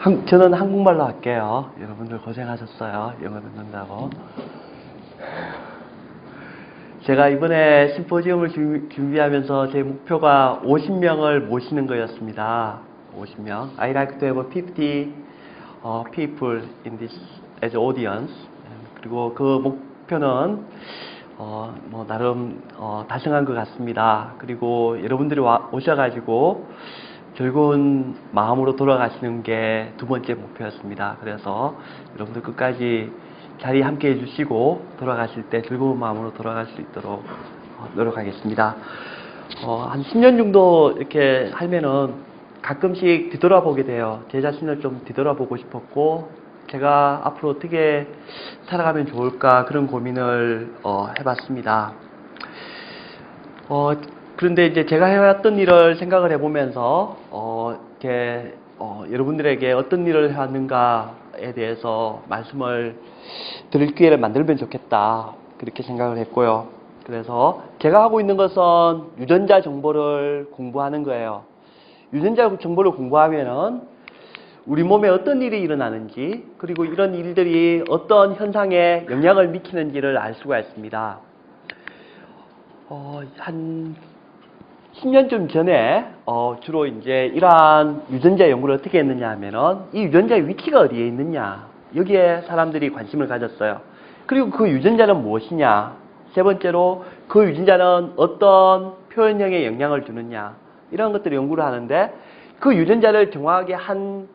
저는 한국말로 할게요. 여러분들 고생하셨어요. 영어 듣는다고. 제가 이번에 심포지엄을 준비하면서 제 목표가 50명을 모시는 거였습니다. 50명. I like to have 50 people in this as audience. 그리고 그 목표는 뭐 나름 달성한 것 같습니다. 그리고 여러분들이 오셔가지고 즐거운 마음으로 돌아가시는 게 두 번째 목표였습니다. 그래서 여러분들 끝까지 자리 함께 해주시고 돌아가실 때 즐거운 마음으로 돌아갈 수 있도록 노력하겠습니다. 한 10년 정도 이렇게 하면은 가끔씩 뒤돌아보게 돼요. 제 자신을 좀 뒤돌아보고 싶었고, 제가 앞으로 어떻게 살아가면 좋을까 그런 고민을 해봤습니다. 그런데 이제 제가 해왔던 일을 생각을 해보면서 여러분들에게 어떤 일을 해왔는가에 대해서 말씀을 드릴 기회를 만들면 좋겠다 그렇게 생각을 했고요. 그래서 제가 하고 있는 것은 유전자 정보를 공부하는 거예요. 유전자 정보를 공부하면은 우리 몸에 어떤 일이 일어나는지, 그리고 이런 일들이 어떤 현상에 영향을 미치는지를 알 수가 있습니다. 한 10년쯤 전에 주로 이제 이러한 유전자 연구를 어떻게 했느냐 하면은 이 유전자의 위치가 어디에 있느냐, 여기에 사람들이 관심을 가졌어요. 그리고 그 유전자는 무엇이냐, 세 번째로 그 유전자는 어떤 표현형에 영향을 주느냐, 이런 것들을 연구를 하는데, 그 유전자를 정확하게 한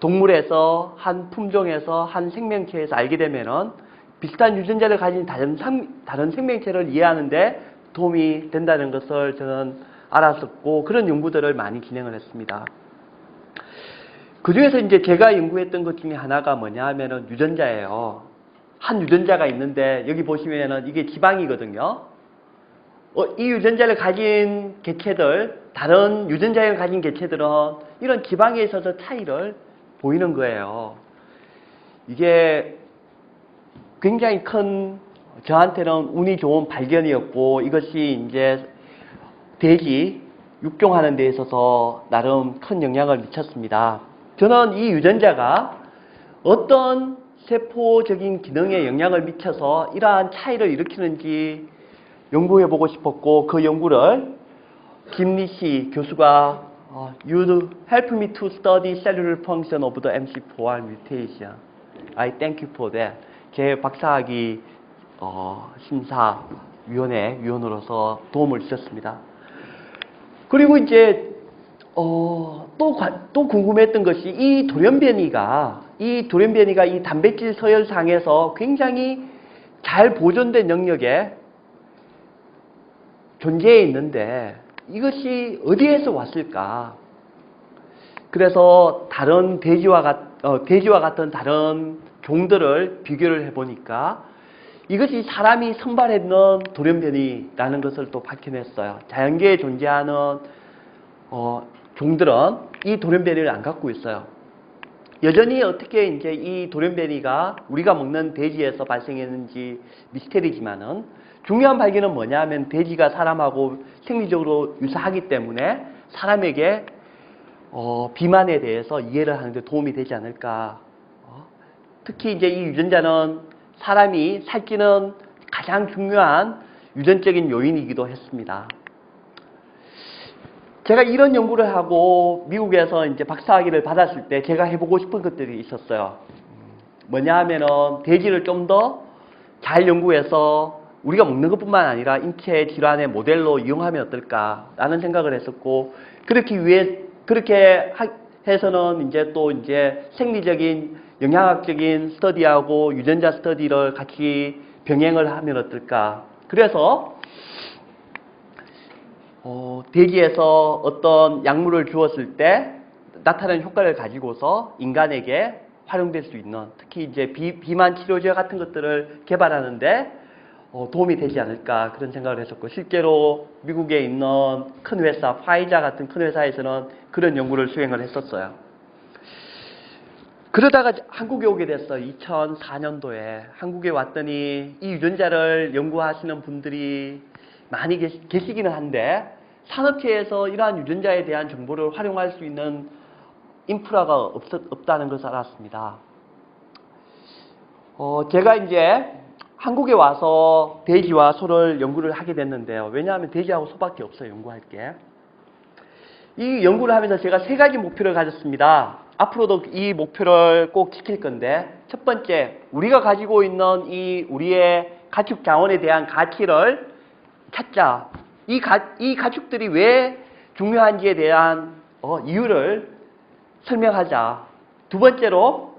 동물에서, 한 품종에서, 한 생명체에서 알게 되면은 비슷한 유전자를 가진 다른 생명체를 이해하는데 도움이 된다는 것을 저는 알았었고, 그런 연구들을 많이 진행을 했습니다. 그 중에서 이제 제가 연구했던 것 중에 하나가 뭐냐 하면은 유전자예요. 한 유전자가 있는데, 여기 보시면은 이게 지방이거든요. 이 유전자를 가진 개체들, 다른 유전자를 가진 개체들은 이런 지방에 있어서 차이를 보이는 거예요. 이게 굉장히 큰, 저한테는 운이 좋은 발견이었고, 이것이 이제 돼지 육종하는 데 있어서 나름 큰 영향을 미쳤습니다. 저는 이 유전자가 어떤 세포적인 기능에 영향을 미쳐서 이러한 차이를 일으키는지 연구해보고 싶었고, 그 연구를 김리시 교수가 You help me to study cellular function of the MC4R mutation. I thank you for that. 제 박사학위 심사위원회 위원으로서 도움을 주셨습니다. 그리고 이제 또 궁금했던 것이 이 돌연변이가 이 단백질 서열상에서 굉장히 잘 보존된 영역에 존재해 있는데 이것이 어디에서 왔을까? 그래서 다른 돼지와 같은 다른 종들을 비교를 해보니까 이것이 사람이 선발했는 돌연변이라는 것을 또 밝혀냈어요. 자연계에 존재하는 종들은 이 돌연변이를 안 갖고 있어요. 여전히 어떻게 이제 이 돌연변이가 우리가 먹는 돼지에서 발생했는지 미스테리지만은, 중요한 발견은 뭐냐 하면 돼지가 사람하고 생리적으로 유사하기 때문에 사람에게 비만에 대해서 이해를 하는데 도움이 되지 않을까. 특히 이제 이 유전자는 사람이 살찌는 가장 중요한 유전적인 요인이기도 했습니다. 제가 이런 연구를 하고 미국에서 이제 박사학위를 받았을 때 제가 해보고 싶은 것들이 있었어요. 뭐냐 하면은 돼지를 좀 더 잘 연구해서 우리가 먹는 것뿐만 아니라 인체 질환의 모델로 이용하면 어떨까라는 생각을 했었고, 그렇게 해서는 이제 또 이제 생리적인 영양학적인 스터디하고 유전자 스터디를 같이 병행을 하면 어떨까. 그래서 돼지에서 어떤 약물을 주었을 때 나타나는 효과를 가지고서 인간에게 활용될 수 있는, 특히 이제 비만 치료제 같은 것들을 개발하는데 도움이 되지 않을까 그런 생각을 했었고, 실제로 미국에 있는 큰 회사, 파이자 같은 큰 회사에서는 그런 연구를 수행을 했었어요. 그러다가 한국에 오게 됐어요. 2004년도에 한국에 왔더니 이 유전자를 연구하시는 분들이 많이 계시기는 한데 산업체에서 이러한 유전자에 대한 정보를 활용할 수 있는 인프라가 없다는 것을 알았습니다. 제가 이제 한국에 와서 돼지와 소를 연구를 하게 됐는데요. 왜냐하면 돼지하고 소밖에 없어요, 연구할 게. 이 연구를 하면서 제가 3가지 목표를 가졌습니다. 앞으로도 이 목표를 꼭 지킬 건데, 첫 번째, 우리가 가지고 있는 우리의 가축 자원에 대한 가치를 찾자. 이 가축들이 왜 중요한지에 대한 이유를 설명하자. 두 번째로,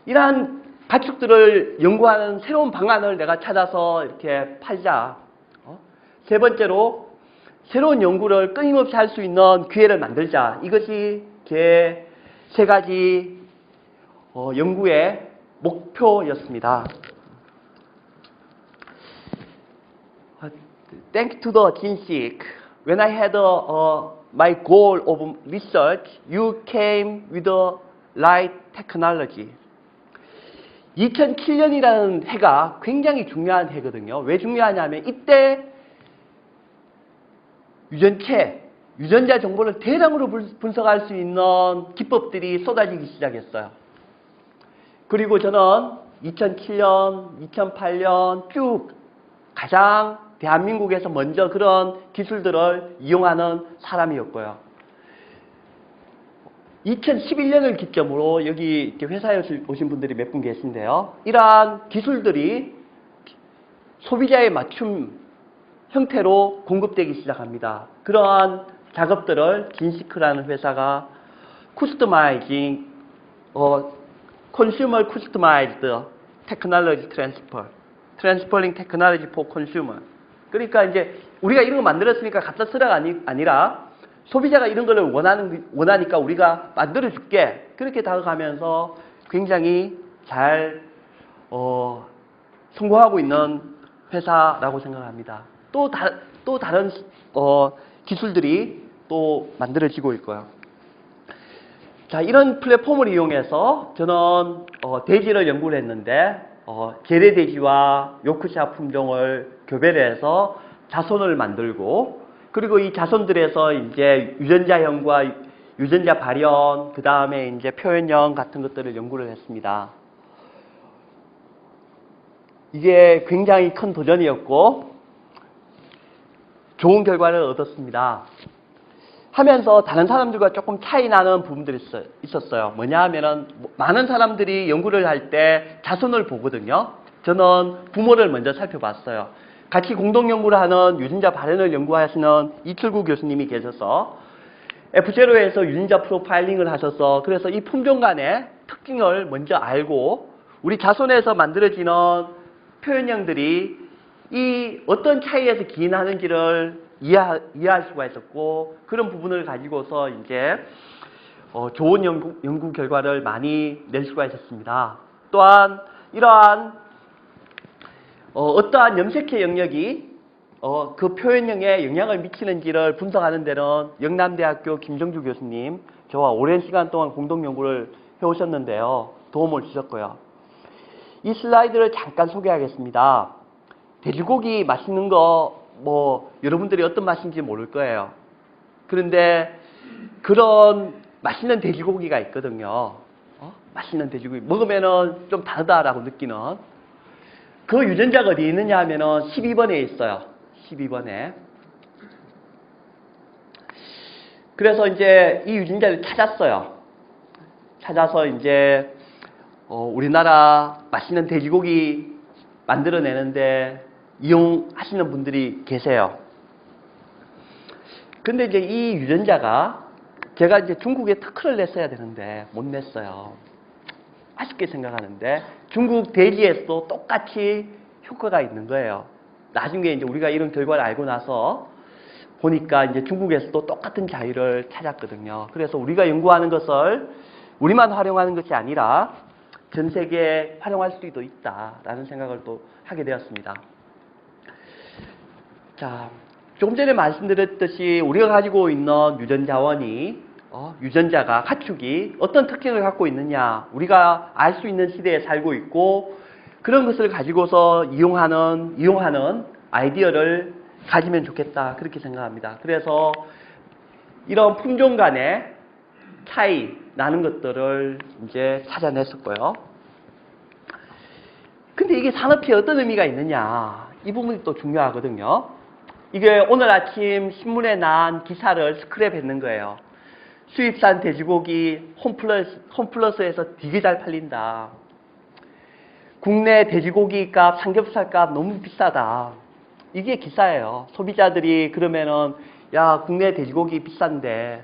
이러한 가축들을 연구하는 새로운 방안을 내가 찾아서 이렇게 팔자. 세 번째로, 새로운 연구를 끊임없이 할 수 있는 기회를 만들자. 이것이 제 3가지 연구의 목표였습니다. Thanks to the GeneSeek, when I had my goal of research, you came with the right technology. 2007년이라는 해가 굉장히 중요한 해거든요. 왜 중요하냐면 이때 유전자 정보를 대량으로 분석할 수 있는 기법들이 쏟아지기 시작했어요. 그리고 저는 2007년, 2008년 쭉 가장 대한민국에서 먼저 그런 기술들을 이용하는 사람이었고요. 2011년을 기점으로 여기 회사에 오신 분들이 몇 분 계신데요. 이러한 기술들이 소비자에 맞춤 형태로 공급되기 시작합니다. 그러한 작업들을 진시크라는 회사가 Customizing, Consumer Customized Technology Transfer, Transferring Technology for Consumer. 그러니까 이제 우리가 이런 거 만들었으니까 갖다 쓰라가 아니라 소비자가 이런 걸 원하니까 우리가 만들어줄게. 그렇게 다가가면서 굉장히 잘 성공하고 있는 회사라고 생각합니다. 또 다른 기술들이 또 만들어지고 있고요. 자, 이런 플랫폼을 이용해서 저는 돼지를 연구를 했는데 재래 돼지와 요크샤 품종을 교배를 해서 자손을 만들고, 그리고 이 자손들에서 이제 유전자형과 유전자 발현, 그 다음에 이제 표현형 같은 것들을 연구를 했습니다. 이게 굉장히 큰 도전이었고 좋은 결과를 얻었습니다. 하면서 다른 사람들과 조금 차이 나는 부분들이 있었어요. 뭐냐 하면은 많은 사람들이 연구를 할 때 자손을 보거든요. 저는 부모를 먼저 살펴봤어요. 같이 공동 연구를 하는 유전자 발현을 연구하시는 이철구 교수님이 계셔서 F0에서 유전자 프로파일링을 하셔서, 그래서 이 품종 간의 특징을 먼저 알고 우리 자손에서 만들어지는 표현형들이 이 어떤 차이에서 기인하는지를 이해할 수가 있었고, 그런 부분을 가지고서 이제 좋은 연구 결과를 많이 낼 수가 있었습니다. 또한 이러한 어떠한 염색체 영역이 그 표현형에 영향을 미치는지를 분석하는 데는 영남대학교 김정주 교수님, 저와 오랜 시간 동안 공동 연구를 해오셨는데요. 도움을 주셨고요. 이 슬라이드를 잠깐 소개하겠습니다. 돼지고기 맛있는 거 여러분들이 어떤 맛인지 모를 거예요. 그런데 그런 맛있는 돼지고기가 있거든요. 맛있는 돼지고기 먹으면은 좀 다르다라고 느끼는 그 유전자가 어디에 있느냐 하면은 12번에 있어요. 12번에. 그래서 이제 이 유전자를 찾았어요. 찾아서 이제 우리나라 맛있는 돼지고기 만들어내는데 이용하시는 분들이 계세요. 근데 이제 이 유전자가 제가 이제 중국에 특허를 냈어야 되는데 못 냈어요. 아쉽게 생각하는데 중국 돼지에서도 똑같이 효과가 있는 거예요. 나중에 이제 우리가 이런 결과를 알고 나서 보니까 이제 중국에서도 똑같은 자유를 찾았거든요. 그래서 우리가 연구하는 것을 우리만 활용하는 것이 아니라 전 세계에 활용할 수도 있다라는 생각을 또 하게 되었습니다. 자, 조금 전에 말씀드렸듯이 우리가 가지고 있는 유전자원이 유전자가, 가축이 어떤 특징을 갖고 있느냐, 우리가 알 수 있는 시대에 살고 있고, 그런 것을 가지고서 이용하는 아이디어를 가지면 좋겠다, 그렇게 생각합니다. 그래서 이런 품종 간의 차이, 나는 것들을 이제 찾아냈었고요. 근데 이게 산업화에 어떤 의미가 있느냐, 이 부분이 또 중요하거든요. 이게 오늘 아침 신문에 난 기사를 스크랩했는 거예요. 수입산 돼지고기 홈플러스에서 되게 잘 팔린다. 국내 돼지고기 값, 삼겹살 값 너무 비싸다. 이게 기사예요. 소비자들이 그러면은 야, 국내 돼지고기 비싼데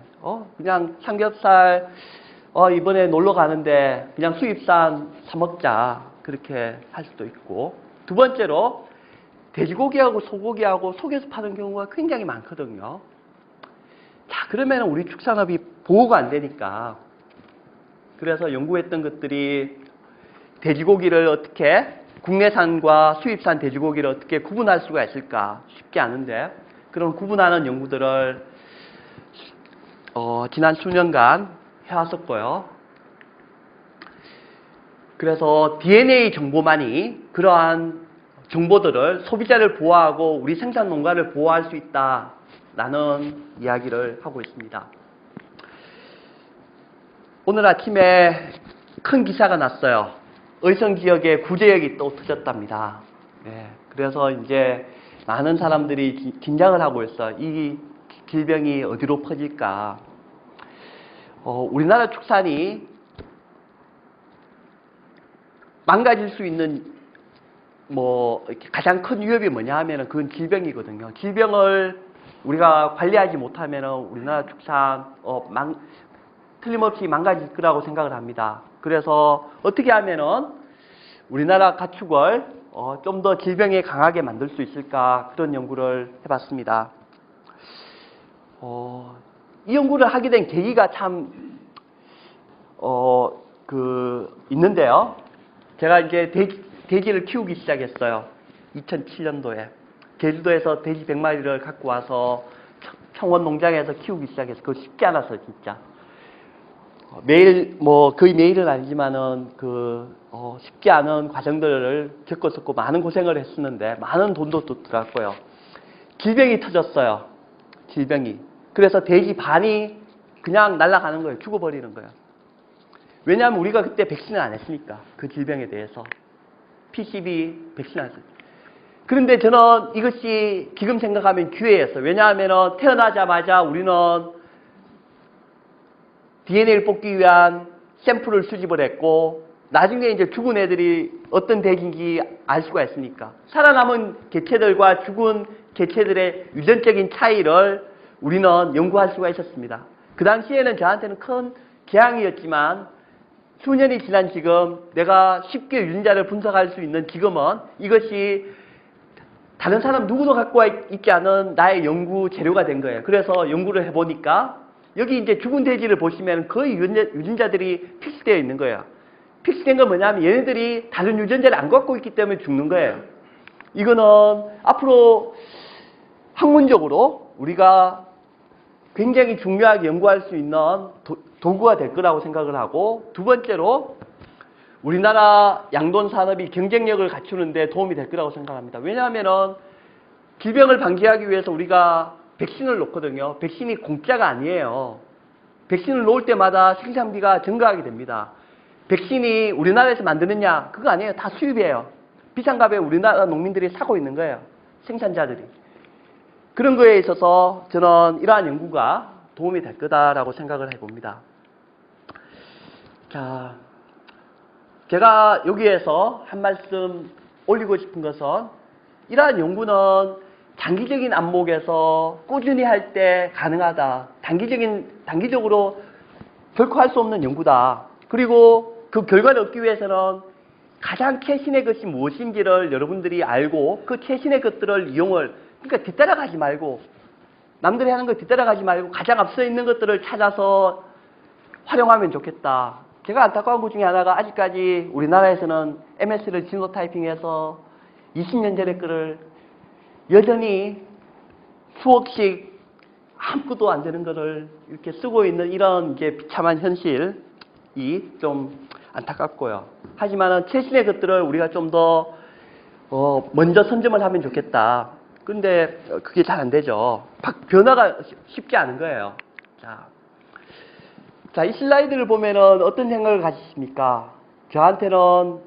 그냥 삼겹살 이번에 놀러 가는데 그냥 수입산 사 먹자. 그렇게 할 수도 있고. 두 번째로 돼지고기하고 소고기하고 속여서 파는 경우가 굉장히 많거든요. 자, 그러면 우리 축산업이 보호가 안 되니까. 그래서 연구했던 것들이 돼지고기를 어떻게, 국내산과 수입산 돼지고기를 어떻게 구분할 수가 있을까? 쉽지 않은데, 그런 구분하는 연구들을 지난 수년간 해왔었고요. 그래서 DNA 정보만이 그러한 정보들을, 소비자를 보호하고 우리 생산 농가를 보호할 수 있다라는 이야기를 하고 있습니다. 오늘 아침에 큰 기사가 났어요. 의성 지역에 구제역이 또 터졌답니다. 네, 그래서 이제 많은 사람들이 긴장을 하고 있어요. 이 질병이 어디로 퍼질까? 우리나라 축산이 망가질 수 있는 가장 큰 위협이 뭐냐 하면은 그건 질병이거든요. 질병을 우리가 관리하지 못하면은 우리나라 축산 틀림없이 망가질 거라고 생각을 합니다. 그래서 어떻게 하면은 우리나라 가축을 좀 더 질병에 강하게 만들 수 있을까, 그런 연구를 해봤습니다. 이 연구를 하게 된 계기가 참 있는데요. 제가 이제 돼지를 키우기 시작했어요. 2007년도에. 제주도에서 돼지 100마리를 갖고 와서 청원 농장에서 키우기 시작해서 그거 쉽지 않았어요, 진짜. 매일, 거의 매일은 아니지만은 쉽지 않은 과정들을 겪었었고, 많은 고생을 했었는데, 많은 돈도 들었고요. 질병이 터졌어요. 질병이. 그래서 돼지 반이 그냥 날아가는 거예요. 죽어버리는 거예요. 왜냐하면 우리가 그때 백신을 안 했으니까, 그 질병에 대해서. PCV 백신 안 했어요. 그런데 저는 이것이 지금 생각하면 기회였어요. 왜냐하면 태어나자마자 우리는 DNA를 뽑기 위한 샘플을 수집을 했고, 나중에 이제 죽은 애들이 어떤 돼지인지 알 수가 있으니까. 살아남은 개체들과 죽은 개체들의 유전적인 차이를 우리는 연구할 수가 있었습니다. 그 당시에는 저한테는 큰 재앙이었지만, 수년이 지난 지금 내가 쉽게 유전자를 분석할 수 있는 지금은 이것이 다른 사람 누구도 갖고 있지 않은 나의 연구 재료가 된 거예요. 그래서 연구를 해보니까 여기 이제 죽은 돼지를 보시면 거의 유전자들이 픽스되어 있는 거예요. 픽스된 건 뭐냐면 얘네들이 다른 유전자를 안 갖고 있기 때문에 죽는 거예요. 이거는 앞으로 학문적으로 우리가 굉장히 중요하게 연구할 수 있는 도구가 될 거라고 생각을 하고, 두 번째로 우리나라 양돈 산업이 경쟁력을 갖추는데 도움이 될 거라고 생각합니다. 왜냐하면은 질병을 방지하기 위해서 우리가 백신을 놓거든요. 백신이 공짜가 아니에요. 백신을 놓을 때마다 생산비가 증가하게 됩니다. 백신이 우리나라에서 만드느냐? 그거 아니에요. 다 수입이에요. 비싼 값에 우리나라 농민들이 사고 있는 거예요. 생산자들이. 그런 거에 있어서 저는 이러한 연구가 도움이 될 거다라고 생각을 해봅니다. 자, 제가 여기에서 한 말씀 올리고 싶은 것은, 이러한 연구는 장기적인 안목에서 꾸준히 할 때 가능하다. 단기적으로 결코 할 수 없는 연구다. 그리고 그 결과를 얻기 위해서는 가장 최신의 것이 무엇인지를 여러분들이 알고, 그 최신의 것들을 그러니까 뒤따라가지 말고, 남들이 하는 거 뒤따라가지 말고 가장 앞서 있는 것들을 찾아서 활용하면 좋겠다. 제가 안타까운 것 중에 하나가, 아직까지 우리나라에서는 MS를 지노타이핑해서 20년 전의 거를 여전히 수억씩 아무것도 안 되는 거를 이렇게 쓰고 있는 이런 이제 비참한 현실이 좀 안타깝고요. 하지만은 최신의 것들을 우리가 좀 더 먼저 선점을 하면 좋겠다. 근데 그게 잘 안 되죠. 변화가 쉽지 않은 거예요. 자, 자, 이 슬라이드를 보면은 어떤 생각을 가지십니까? 저한테는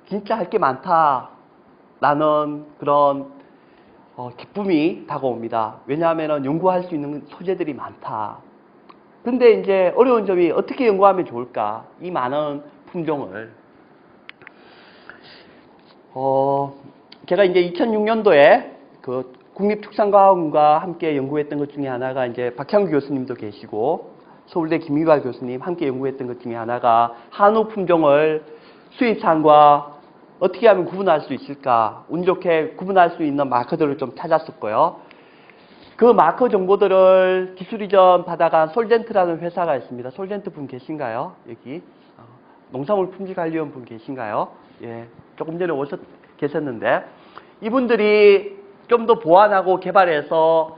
진짜 할 게 많다. 라는 그런 기쁨이 다가옵니다. 왜냐하면 연구할 수 있는 소재들이 많다. 근데 이제 어려운 점이 어떻게 연구하면 좋을까? 이 많은 품종을. 제가 이제 2006년도에 그 국립축산과학원과 함께 연구했던 것 중에 하나가 이제 박창규 교수님도 계시고 서울대 김희발 교수님 함께 연구했던 것 중에 하나가 한우 품종을 수입산과 어떻게 하면 구분할 수 있을까? 운 좋게 구분할 수 있는 마커들을 좀 찾았었고요. 그 마커 정보들을 기술이전 받아간 솔젠트라는 회사가 있습니다. 솔젠트 분 계신가요? 여기 농산물 품질관리원 분 계신가요? 예, 조금 전에 계셨는데 이분들이 좀 더 보완하고 개발해서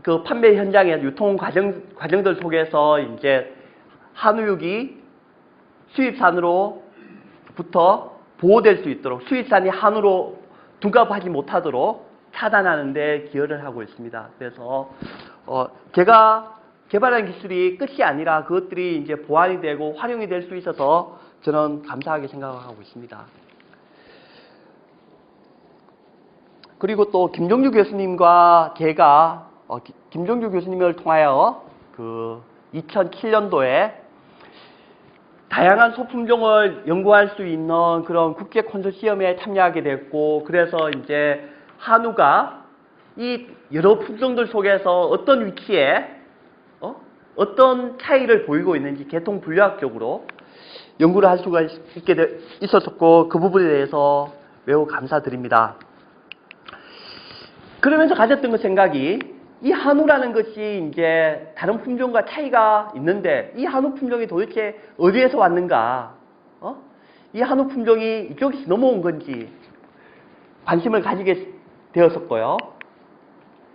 그 판매 현장에 유통 과정들 속에서 이제 한우육이 수입산으로부터 보호될 수 있도록 수입산이 한우로 둔갑하지 못하도록 차단하는 데 기여를 하고 있습니다. 그래서 제가 개발한 기술이 끝이 아니라 그것들이 이제 보완이 되고 활용이 될 수 있어서 저는 감사하게 생각하고 있습니다. 그리고 또 김종주 교수님과 제가 김종주 교수님을 통하여 그 2007년도에 다양한 소품종을 연구할 수 있는 그런 국제 콘소시엄에 참여하게 됐고, 그래서 이제 한우가 이 여러 품종들 속에서 어떤 위치에 어떤 차이를 보이고 있는지 계통 분류학적으로 연구를 할 수가 있었고, 그 부분에 대해서 매우 감사드립니다. 그러면서 가졌던 그 생각이, 이 한우라는 것이 이제 다른 품종과 차이가 있는데 이 한우 품종이 도대체 어디에서 왔는가? 이 한우 품종이 이쪽에서 넘어온 건지 관심을 가지게 되었었고요.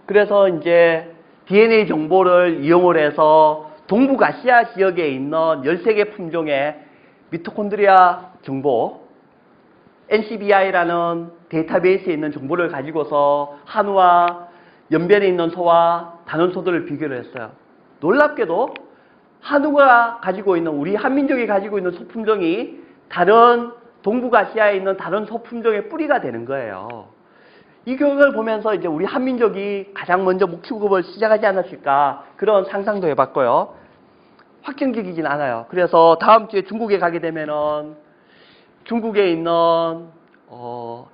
그래서 이제 DNA 정보를 이용을 해서 동북아시아 지역에 있는 13개 품종의 미토콘드리아 정보, NCBI라는 데이터베이스에 있는 정보를 가지고서 한우와 연변에 있는 소와 다른 소들을 비교를 했어요. 놀랍게도 한우가 가지고 있는, 우리 한민족이 가지고 있는 소품종이 다른 동북아시아에 있는 다른 소품종의 뿌리가 되는 거예요. 이 결과를 보면서 이제 우리 한민족이 가장 먼저 목축업을 시작하지 않았을까, 그런 상상도 해봤고요. 확정적이진 않아요. 그래서 다음 주에 중국에 가게 되면은 중국에 있는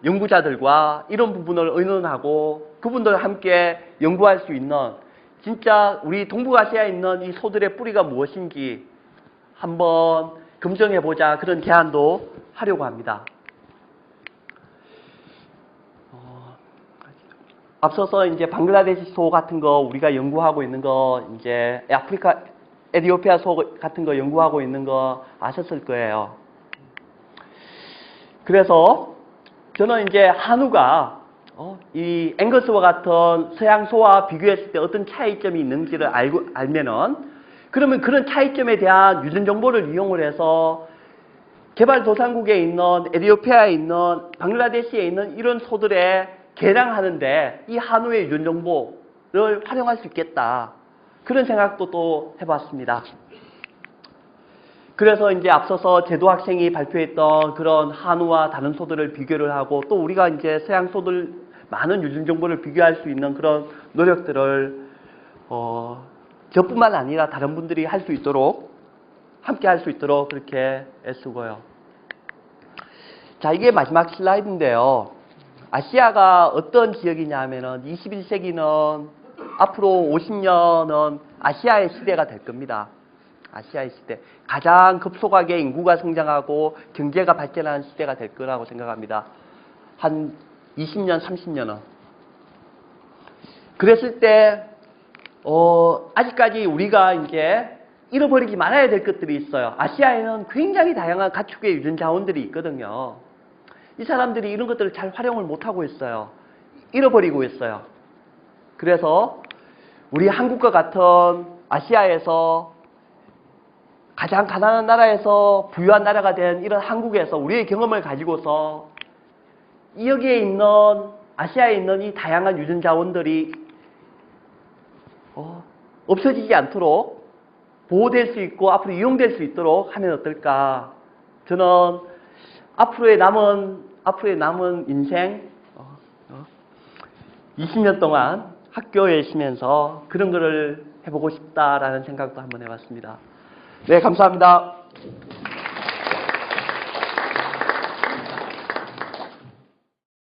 연구자들과 이런 부분을 의논하고 그분들과 함께 연구할 수 있는, 진짜 우리 동북아시아에 있는 이 소들의 뿌리가 무엇인지 한번 검증해보자, 그런 제안도 하려고 합니다. 앞서서 이제 방글라데시 소 같은 거 우리가 연구하고 있는 거, 이제 아프리카 에티오피아 소 같은 거 연구하고 있는 거 아셨을 거예요. 그래서 저는 이제 한우가 이 앵거스와 같은 서양 소와 비교했을 때 어떤 차이점이 있는지를 알면은, 그러면 그런 차이점에 대한 유전 정보를 이용을 해서 개발도상국에 있는 에티오피아에 있는 방글라데시에 있는 이런 소들의 개량하는데 이 한우의 유전 정보를 활용할 수 있겠다, 그런 생각도 또 해봤습니다. 그래서 이제 앞서서 제도 학생이 발표했던 그런 한우와 다른 소들을 비교를 하고, 또 우리가 이제 서양 소들 많은 유전 정보를 비교할 수 있는 그런 노력들을 저뿐만 아니라 다른 분들이 할 수 있도록, 함께 할 수 있도록 그렇게 애쓰고요. 자, 이게 마지막 슬라이드인데요. 아시아가 어떤 지역이냐 하면은 21세기는 앞으로 50년은 아시아의 시대가 될 겁니다. 아시아의 시대. 가장 급속하게 인구가 성장하고 경제가 발전하는 시대가 될 거라고 생각합니다. 한 20년, 30년은. 그랬을 때, 아직까지 우리가 이제 잃어버리지 말아야 될 것들이 있어요. 아시아에는 굉장히 다양한 가축의 유전 자원들이 있거든요. 이 사람들이 이런 것들을 잘 활용을 못하고 있어요. 잃어버리고 있어요. 그래서 우리 한국과 같은 아시아에서 가장 가난한 나라에서 부유한 나라가 된 이런 한국에서 우리의 경험을 가지고서 여기에 있는, 아시아에 있는 이 다양한 유전 자원들이 없어지지 않도록 보호될 수 있고 앞으로 이용될 수 있도록 하면 어떨까? 저는 앞으로의 남은 인생 20년 동안 학교에 있으면서 그런 거를 해보고 싶다라는 생각도 한번 해봤습니다. 네, 감사합니다.